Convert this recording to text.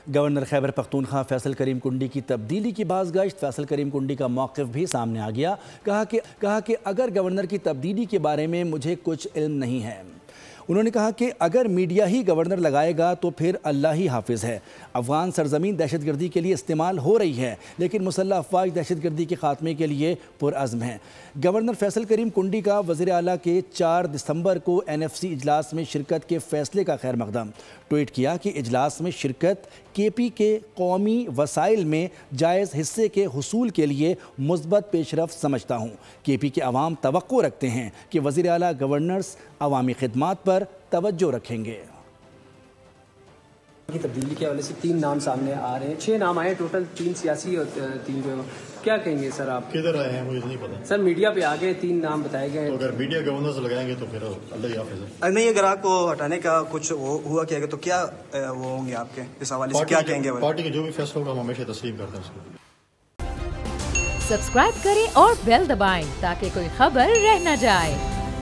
Governor Khyber Pakhtunkhwa Faisal کریم کنڈی کی تبدیلی کی باز گشت۔ فیصل کریم کنڈی کا موقف بھی سامنے آ گیا۔ کہا کہ اگر گورنر کی تبدیلی کے بارے میں مجھے کچھ علم نہیں ہے۔ انہوں نے کہا کہ اگر میڈیا ہی گورنر لگائے گا تو پھر اللہ ہی حافظ ہے۔ افغان سرزمین دہشت گردی کے لیے استعمال ہو رہی ہے، لیکن مسلح افواج دہشت گردی کے خاتمے کے لیے پرعزم ہیں۔ گورنر فیصل کریم کنڈی کا وزیر اعلیٰ کے 4 دسمبر کو NFC اجلاس میں شرکت کے فیصلے کا خیر مقدم۔ ٹویٹ کیا کہ اجلاس میں شرکت KP کے قومی وسائل میں جائز حصے کے حصول کے لیے مثبت پیش رفت سمجھتا ہوں۔ KP کے عوام توقع رکھتے ہیں کہ وزیر اعلیٰ گورنرز عوامی خدمات پر توجہ رکھیں گے۔ کی تبدیلی کے حوالے سے 3 نام سامنے آ رہے ہیں، 6 نام آئے ٹوٹل، 3 سیاسی اور 3 جو کیا کہیں گے سر آپ؟ کدھر آئے ہیں مجھے نہیں پتا سر میڈیا پہ آگے 3 نام بتائے گئے، تو اگر میڈیا گورنر سے لگائیں گے تو پھر اللہ ہی حافظ ہے۔ نہیں، اگر آپ کو ہٹانے کا کچھ ہوا کیا گیا تو کیا وہ ہوں گے آپ کے اس حوالے سے کیا کہیں گے؟ پارٹی کے جو بھی فیصلہ ہوگا ہم ہمیشہ تسلیم کرتے ہیں اس کو۔ سبسکرائب کریں اور بیل دبائیں تاکہ کوئی خبر رہ نہ جائے۔